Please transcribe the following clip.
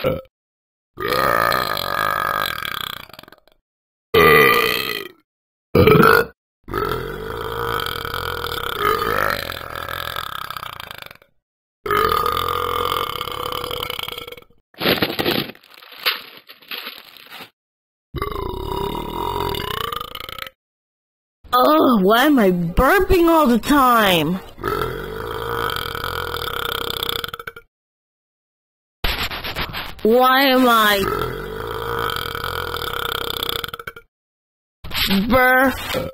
Oh, why am I burping all the time? Why am I burping